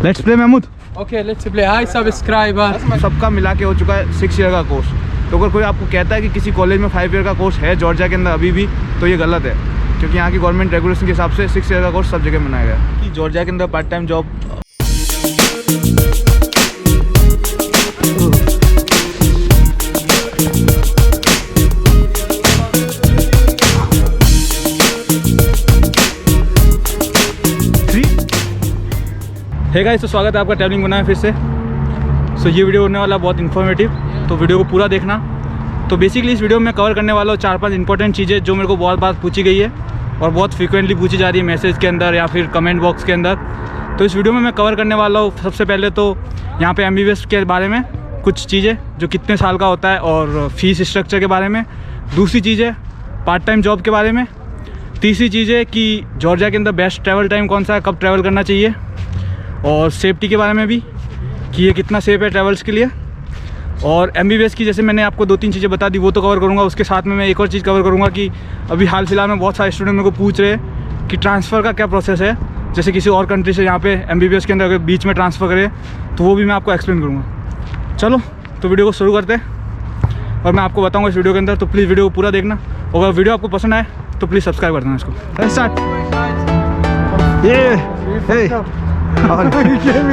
Let's play Mahmood. Okay let's play. Hi subscriber. सबका मिला के हो चुका है 6 ईयर का कोर्स। तो अगर कोई आपको कहता है कि किसी कॉलेज में 5 ईयर का कोर्स है जॉर्जिया के अंदर अभी भी, तो ये गलत है, क्योंकि यहाँ की गवर्नमेंट रेगुलेशन के हिसाब से 6 ईयर का कोर्स सब जगह बनाया गया है। कि जॉर्जिया के अंदर पार्ट टाइम जॉब है गाइस, तो स्वागत है आपका ट्रैवलिंग बना है फिर से। सो ये वीडियो होने वाला बहुत इन्फॉर्मेटिव, तो वीडियो को पूरा देखना। तो बेसिकली इस वीडियो में कवर करने वाला हूँ 4-5 इंपॉर्टेंट चीज़ें जो मेरे को बहुत बार पूछी गई है और बहुत फ्रीक्वेंटली पूछी जा रही है मैसेज के अंदर या फिर कमेंट बॉक्स के अंदर। तो इस वीडियो में मैं कवर करने वाला हूँ सबसे पहले तो यहाँ पे MBBS के बारे में कुछ चीज़ें, जो कितने साल का होता है और फीस स्ट्रक्चर के बारे में। दूसरी चीज़ है पार्ट टाइम जॉब के बारे में। तीसरी चीज़ है कि जॉर्जिया के अंदर बेस्ट ट्रैवल टाइम कौन सा है, कब ट्रैवल करना चाहिए, और सेफ्टी के बारे में भी कि ये कितना सेफ़ है ट्रैवल्स के लिए। और MBBS की जैसे मैंने आपको 2-3 चीज़ें बता दी, वो तो कवर करूँगा। उसके साथ में मैं एक और चीज़ कवर करूँगा कि अभी हाल फिलहाल में बहुत सारे स्टूडेंट मेरे को पूछ रहे हैं कि ट्रांसफ़र का क्या प्रोसेस है, जैसे किसी और कंट्री से यहाँ पे MBBS के अंदर अगर बीच में ट्रांसफ़र करें तो वो भी मैं आपको एक्सप्लेन करूँगा। चलो तो वीडियो को शुरू करते हैं और मैं आपको बताऊँगा इस वीडियो के अंदर। तो प्लीज़ वीडियो को पूरा देखना, और अगर वीडियो आपको पसंद आए तो प्लीज़ सब्सक्राइब कर देना इसको। Start.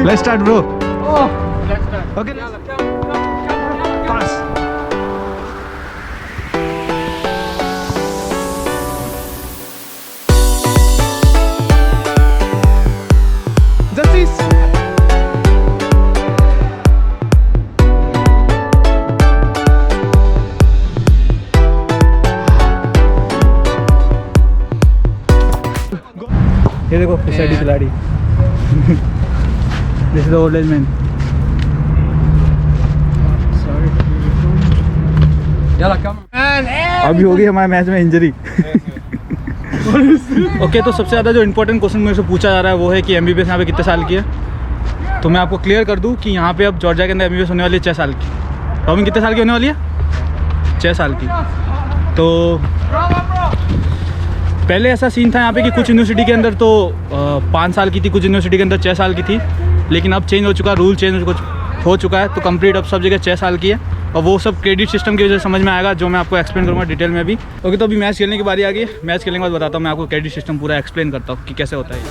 Let's start, bro. Oh, let's start. Okay. Pass. Justice. ये देखो फिसडी खिलाड़ी। This is the old age man. Sorry. Yalla come on. अभी हो गई हमारे मैच में इंजरी। ओके, तो सबसे ज़्यादा जो इंपॉर्टेंट क्वेश्चन मेरे से पूछा जा रहा है वो है कि MBBS यहाँ पे कितने साल की है। तो मैं आपको क्लियर कर दूँ कि यहाँ पे अब जॉर्जिया के अंदर MBBS होने वाली है 6 साल की। रॉबिन कितने साल की होने वाली है? 6 साल की। तो पहले ऐसा सीन था यहाँ पे कि कुछ यूनिवर्सिटी के अंदर तो 5 साल की थी, कुछ यूनिवर्सिटी के अंदर 6 साल की थी, लेकिन अब चेंज हो चुका, रूल चेंज हो चुका है। तो कंप्लीट अब सब जगह 6 साल की है, और वो सब क्रेडिट सिस्टम की वजह से समझ में आएगा, जो मैं आपको एक्सप्लेन करूँगा डिटेल में भी। ओके, तो अभी मैच खेलने की बारी आ गई है। मैच खेलने के बाद बताता हूँ मैं आपको क्रेडिट सिस्टम पूरा एक्सप्लेन करता हूँ कि कैसे होता है।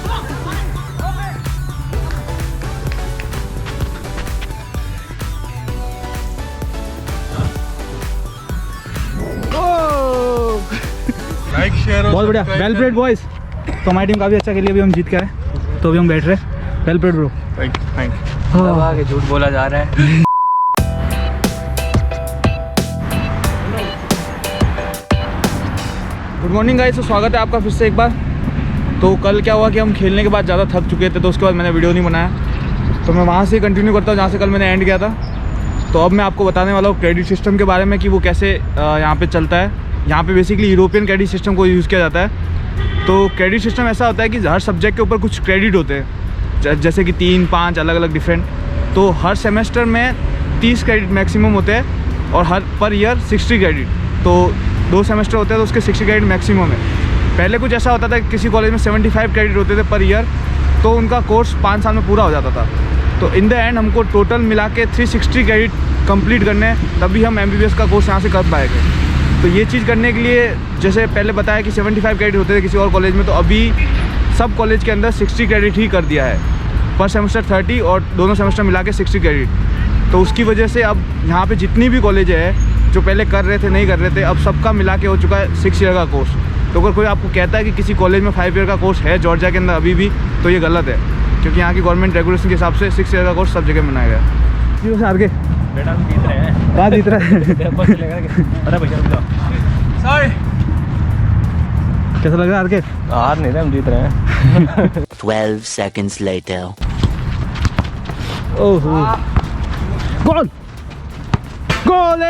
बहुत बढ़िया, वेल प्लेड बॉयज। तो हमारी टीम काफ़ी अच्छा खेली, अभी हम जीत के आए, तो अभी हम बैठ रहे हैं। Well played bro. आगे झूठ बोला जा रहा है। गुड मॉर्निंग गाइस, तो स्वागत है आपका फिर से एक बार। तो कल क्या हुआ कि हम खेलने के बाद ज़्यादा थक चुके थे, तो उसके बाद मैंने वीडियो नहीं बनाया। तो मैं वहाँ से कंटिन्यू करता हूँ जहाँ से कल मैंने एंड किया था। तो अब मैं आपको बताने वाला हूँ क्रेडिट सिस्टम के बारे में कि वो कैसे यहाँ पे चलता है। यहाँ पे बेसिकली यूरोपियन क्रेडिट सिस्टम को यूज़ किया जाता है। तो क्रेडिट सिस्टम ऐसा होता है कि हर सब्जेक्ट के ऊपर कुछ क्रेडिट होते हैं, जैसे कि 3-5 अलग अलग डिफरेंट। तो हर सेमेस्टर में 30 क्रेडिट मैक्सिमम होते हैं, और हर पर ईयर 60 क्रेडिट। तो 2 सेमेस्टर होते हैं तो उसके 60 क्रेडिट मैक्सिमम है। पहले कुछ ऐसा होता था कि किसी कॉलेज में 75 क्रेडिट होते थे पर ईयर, तो उनका कोर्स 5 साल में पूरा हो जाता था। तो इन द एंड हमको टोटल मिला के 360 क्रेडिट कंप्लीट करने हैं, तभी हम MBBS का कोर्स यहाँ से कर पाएंगे। तो ये चीज़ करने के लिए, जैसे पहले बताया कि 75 क्रेडिट होते थे किसी और कॉलेज में, तो अभी सब कॉलेज के अंदर 60 क्रेडिट ही कर दिया है। पर सेमेस्टर 30 और दोनों सेमेस्टर मिला के 60 क्रेडिट। तो उसकी वजह से अब यहाँ पे जितनी भी कॉलेज है जो पहले कर रहे थे नहीं कर रहे थे, अब सबका मिला के हो चुका है 6 ईयर का कोर्स। तो अगर कोई आपको कहता है कि किसी कॉलेज में 5 ईयर का कोर्स है जॉर्जिया के अंदर अभी भी, तो ये गलत है, क्योंकि यहाँ की गवर्नमेंट रेगुलेशन के हिसाब से 6 ईयर का कोर्स सब जगह बनाया गया है। आगे बेटा जीत रहे हैं। कहाँ जीत रहा है? Sorry. कैसा लग रहा है आगे? हार नहीं रहे, हम जीत रहे हैं। 12 seconds later. ओहो, गोल गोल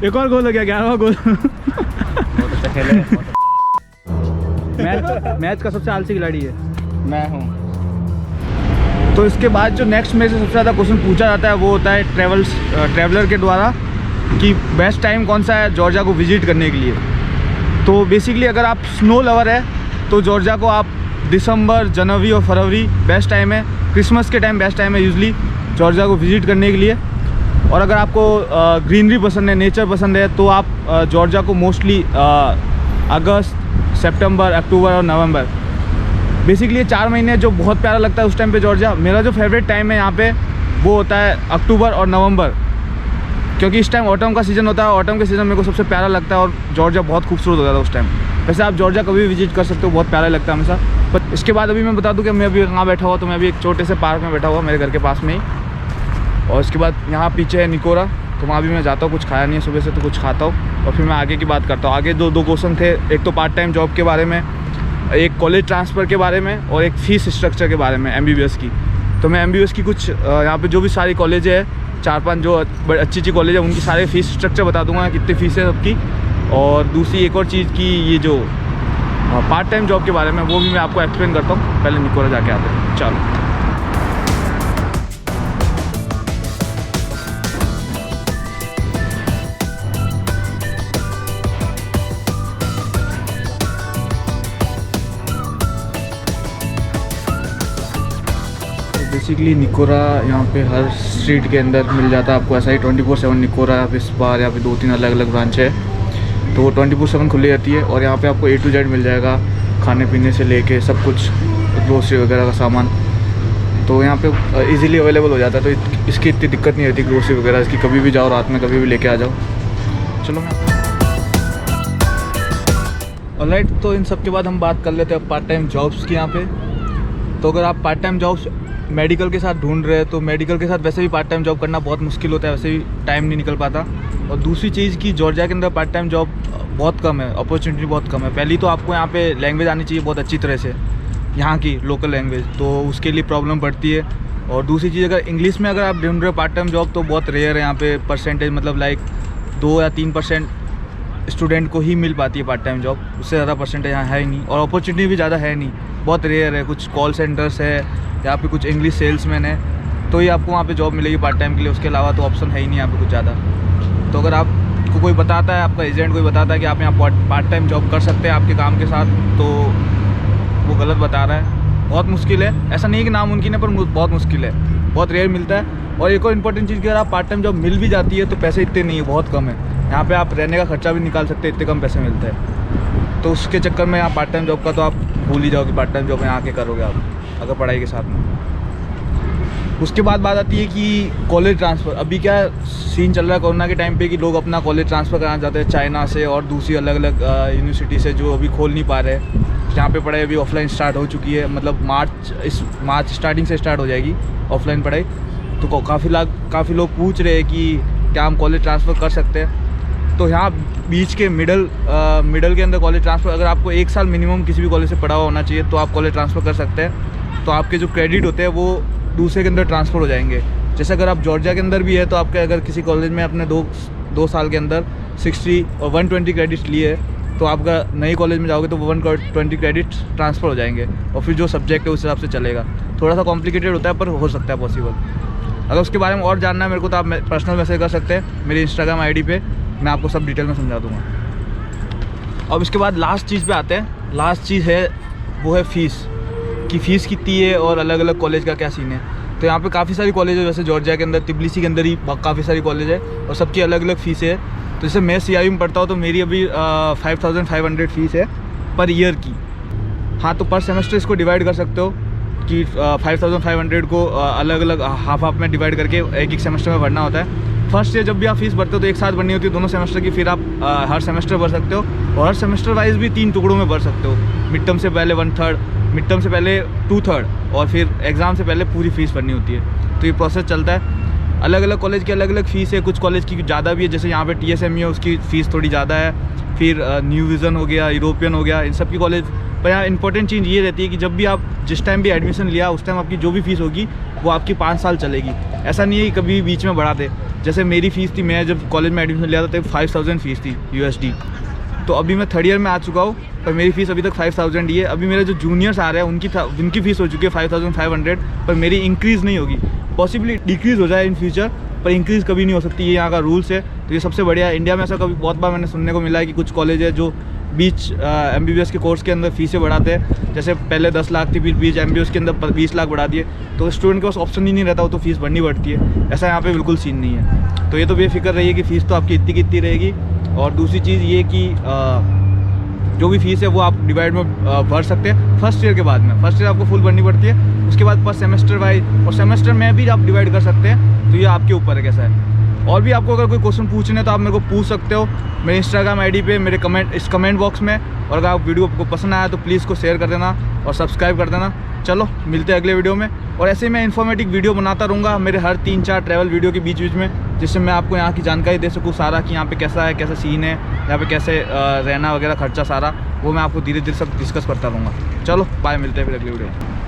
एक और गोल हो गया, 11वां गोल। बहुत अच्छा खेले। मैच का सबसे आलसी खिलाड़ी है मैं हूँ। तो इसके बाद जो नेक्स्ट में से सबसे ज़्यादा क्वेश्चन पूछा जाता है वो होता है ट्रैवलर के द्वारा कि बेस्ट टाइम कौन सा है जॉर्जिया को विजिट करने के लिए। तो बेसिकली अगर आप स्नो लवर है तो जॉर्जिया को आप दिसंबर, जनवरी और फरवरी बेस्ट टाइम है। क्रिसमस के टाइम बेस्ट टाइम है यूजली जॉर्जिया को विज़िट करने के लिए। और अगर आपको ग्रीनरी पसंद है, नेचर पसंद है, तो आप जॉर्जिया को मोस्टली अगस्त, सितंबर, अक्टूबर और नवंबर, बेसिकली ये 4 महीने जो बहुत प्यारा लगता है उस टाइम पे जॉर्जिया। मेरा जो फेवरेट टाइम है यहाँ पे वो होता है अक्टूबर और नवंबर, क्योंकि इस टाइम ऑटम का सीज़न होता है। ऑटम के सीज़न मेरे को सबसे प्यारा लगता है और जॉर्जिया बहुत खूबसूरत होता है उस टाइम। वैसे आप जॉर्जिया कभी भी विजिट कर सकते हो, बहुत प्यारा लगता है हमेशा। पर इसके बाद अभी मैं बता दूं कि मैं अभी कहाँ बैठा हुआ, तो मैं अभी एक छोटे से पार्क में बैठा हुआ मेरे घर के पास में ही। और उसके बाद यहाँ पीछे है निकोरा, तो वहाँ भी मैं जाता हूँ। कुछ खाया नहीं है सुबह से, तो कुछ खाता हूँ और फिर मैं आगे की बात करता हूँ। आगे दो क्वेश्चन थे, एक तो पार्ट टाइम जॉब के बारे में, एक कॉलेज ट्रांसफ़र के बारे में और एक फ़ीस स्ट्रक्चर के बारे में MBBS की। तो मैं MBBS की कुछ यहाँ पे जो भी सारी कॉलेज है, 4-5 जो अच्छी कॉलेज है, उनकी सारे फ़ीस स्ट्रक्चर बता दूंगा, कितनी फ़ीस है सबकी। और दूसरी एक और चीज़ की, ये जो पार्ट टाइम जॉब के बारे में, वो भी मैं आपको एक्सप्लेन करता हूँ। पहले निकोरा जाके आते हैं, चलो। बेसिकली निकोरा यहाँ पे हर स्ट्रीट के अंदर मिल जाता है आपको, ऐसा ही 24/7 निकोरा, विस्पार, यहाँ पे 2-3 अलग अलग ब्रांच है, तो वो 24/7 खुली रहती है। और यहाँ पे आपको A to Z मिल जाएगा, खाने पीने से लेके सब कुछ, ग्रोसरी वगैरह का सामान, तो यहाँ पे इजीली अवेलेबल हो जाता है। तो इसकी इतनी दिक्कत नहीं रहती ग्रोसरी वगैरह इसकी, कभी भी जाओ, रात में कभी भी लेके आ जाओ। चलो मैं ऑलराइट, तो इन सब के बाद हम बात कर लेते हैं पार्ट टाइम जॉब्स की यहाँ पे। तो अगर आप पार्ट टाइम जॉब्स मेडिकल के साथ ढूंढ रहे हैं, तो मेडिकल के साथ वैसे भी पार्ट टाइम जॉब करना बहुत मुश्किल होता है, वैसे भी टाइम नहीं निकल पाता। और दूसरी चीज़ कि जॉर्जिया के अंदर पार्ट टाइम जॉब बहुत कम है, अपॉर्चुनिटी बहुत कम है। पहली तो आपको यहाँ पे लैंग्वेज आनी चाहिए बहुत अच्छी तरह से, यहाँ की लोकल लैंग्वेज, तो उसके लिए प्रॉब्लम पड़ती है। और दूसरी चीज़, अगर इंग्लिश में अगर आप ढूंढ रहे हो पार्ट टाइम जॉब, तो बहुत रेयर है यहाँ पे परसेंटेज, मतलब लाइक 2 या 3% स्टूडेंट को ही मिल पाती है पार्ट टाइम जॉब, उससे ज़्यादा परसेंटेज यहाँ है ही नहीं। और अपॉर्चुनिटी भी ज़्यादा है नहीं, बहुत रेयर है। कुछ कॉल सेंटर्स है या फिर कुछ इंग्लिश सेल्समैन है, तो ही आपको वहाँ पे जॉब मिलेगी पार्ट टाइम के लिए, उसके अलावा तो ऑप्शन है ही नहीं यहाँ पे कुछ ज़्यादा। तो अगर आपको कोई बताता है, आपका एजेंट कोई बताता है कि आप यहाँ पार्ट टाइम जॉब कर सकते हैं आपके काम के साथ, तो वो गलत बता रहा है। बहुत मुश्किल है, ऐसा नहीं है कि नामुमकिन है, पर बहुत मुश्किल है, बहुत रेयर मिलता है। और एक और इम्पोर्टेंट चीज़ कि अगर आप पार्ट टाइम जॉब मिल भी जाती है तो पैसे इतने नहीं है, बहुत कम है। यहाँ पे आप रहने का खर्चा भी निकाल सकते हैं, इतने कम पैसे मिलते हैं। तो उसके चक्कर में यहाँ पार्ट टाइम जॉब का तो आप भूल ही जाओ कि पार्ट टाइम जॉब यहाँ आके करोगे आप, अगर पढ़ाई के साथ में। उसके बाद बात आती है कि कॉलेज ट्रांसफ़र। अभी क्या सीन चल रहा है कोरोना के टाइम पे कि लोग अपना कॉलेज ट्रांसफ़र कराना चाहते हैं चाइना से और दूसरी अलग अलग यूनिवर्सिटी से जो अभी खोल नहीं पा रहे हैं। यहाँ पे पढ़ाई अभी ऑफलाइन स्टार्ट हो चुकी है, मतलब मार्च स्टार्टिंग से स्टार्ट हो जाएगी ऑफलाइन पढ़ाई। तो काफ़ी लोग पूछ रहे हैं कि क्या हम कॉलेज ट्रांसफ़र कर सकते हैं। तो यहाँ बीच के मिडल के अंदर कॉलेज ट्रांसफ़र, अगर आपको 1 साल मिनिमम किसी भी कॉलेज से पढ़ा हुआ होना चाहिए, तो आप कॉलेज ट्रांसफ़र कर सकते हैं। तो आपके जो क्रेडिट होते हैं वो दूसरे के अंदर ट्रांसफ़र हो जाएंगे। जैसे अगर आप जॉर्जिया के अंदर भी है, तो आपके अगर किसी कॉलेज में अपने 2 साल के अंदर 60 और 120 क्रेडिट्स लिए, तो आपका नई कॉलेज में जाओगे तो 120 क्रेडिट्स ट्रांसफ़र हो जाएंगे। और फिर जो सब्जेक्ट है उस हिसाब से चलेगा। थोड़ा सा कॉम्प्लिकेटेड होता है, पर हो सकता है पॉसिबल। अगर उसके बारे में और जानना है मेरे को, तो आप पर्सनल मैसेज कर सकते हैं मेरी इंस्टाग्राम ID पे, मैं आपको सब डिटेल में समझा दूँगा। अब इसके बाद लास्ट चीज़ पे आते हैं। लास्ट चीज़ है वो है फ़ीस, कि फ़ीस कितनी है और अलग अलग कॉलेज का क्या सीन है। तो यहाँ पे काफ़ी सारी कॉलेज है, वैसे जॉर्जिया के अंदर तिब्लिसी के अंदर ही काफ़ी सारी कॉलेज है और सबकी अलग अलग फ़ीस है। तो जैसे मैं CIU में पढ़ता हूँ, तो मेरी अभी 5500 फ़ीस है पर ईयर की। हाँ, तो पर सेमेस्टर इसको डिवाइड कर सकते हो कि 5500 को अलग अलग हाफ में डिवाइड करके एक सेमेस्टर में भरना होता है। फर्स्ट ईयर जब भी आप फीस भरते हो तो एक साथ भरनी होती है दोनों सेमेस्टर की, फिर आप हर सेमेस्टर भर सकते हो। और हर सेमेस्टर वाइज भी 3 टुकड़ों में भर सकते हो। मिड टर्म से पहले 1/3, मिड टर्म से पहले 2/3 और फिर एग्ज़ाम से पहले पूरी फ़ीस भरनी होती है। तो ये प्रोसेस चलता है। अलग अलग कॉलेज की अलग अलग फ़ीस है, कुछ कॉलेज की ज़्यादा भी है, जैसे यहाँ पे TSMU है, उसकी फ़ीस थोड़ी ज़्यादा है। फिर न्यू विज़न हो गया, यूरोपियन हो गया, इन सब की कॉलेज। पर यहाँ इंपॉर्टेंट चीज़ ये रहती है कि जब भी आप जिस टाइम भी एडमिशन लिया, उस टाइम आपकी जो भी फ़ीस होगी वो आपकी 5 साल चलेगी। ऐसा नहीं है कि कभी बीच में बढ़ाते। जैसे मेरी फ़ीस थी, मैं जब कॉलेज में एडमिशन लिया था तब 5000 फ़ीस थी USD। तो अभी मैं 3rd ईयर में आ चुका हूँ, पर मेरी फ़ीस अभी तक 5000 ही है। अभी मेरे जो जूनियर्स आ रहे हैं उनकी फ़ीस हो चुकी है 5500, पर मेरी इंक्रीज़ नहीं होगी। पॉसिबली डिक्रीज़ हो जाए इन फ्यूचर, पर इंक्रीज़ कभी नहीं हो सकती। ये यहाँ का रूल्स है। तो ये सबसे बढ़िया है। इंडिया में ऐसा कभी बहुत बार मैंने सुनने को मिला है कि कुछ कॉलेज है जो बीच MBBS के कोर्स के अंदर फीसें बढ़ाते हैं। जैसे पहले 10 लाख थी, फिर बीच MBBS के अंदर 20 लाख बढ़ा दिए, तो स्टूडेंट के पास ऑप्शन ही नहीं रहता, वो तो फीस भरनी पड़ती है। ऐसा यहाँ पे बिल्कुल सीन नहीं है। तो ये तो बेफिक्र रहिए कि फ़ीस तो आपकी इतनी की इतनी रहेगी। और दूसरी चीज़ ये कि जो भी फीस है वो आप डिवाइड में भर सकते हैं फर्स्ट ईयर के बाद में। फर्स्ट ईयर आपको फुल भरनी पड़ती है, उसके बाद पर सेमेस्टर वाइज और सेमेस्टर में भी आप डिवाइड कर सकते हैं। तो ये आपके ऊपर है कैसा है। और भी आपको अगर कोई क्वेश्चन पूछने हैं तो आप मेरे को पूछ सकते हो मेरे इंस्टाग्राम आईडी पे, मेरे कमेंट बॉक्स में। और अगर आप वीडियो को पसंद आया तो प्लीज़ इसको शेयर कर देना और सब्सक्राइब कर देना। चलो मिलते हैं अगले वीडियो में। और ऐसे ही मैं इन्फॉर्मेटिव वीडियो बनाता रहूँगा मेरे हर 3-4 ट्रैवल वीडियो के बीच में, जिससे मैं आपको यहाँ की जानकारी दे सकूँ सारा, कि यहाँ पे कैसा है, कैसा सीन है, यहाँ पे कैसे रहना वगैरह, खर्चा सारा, वो मैं आपको धीरे धीरे सब डिस्कस करता रहूँगा। चलो बाय, मिलते हैं फिर अगले वीडियो में।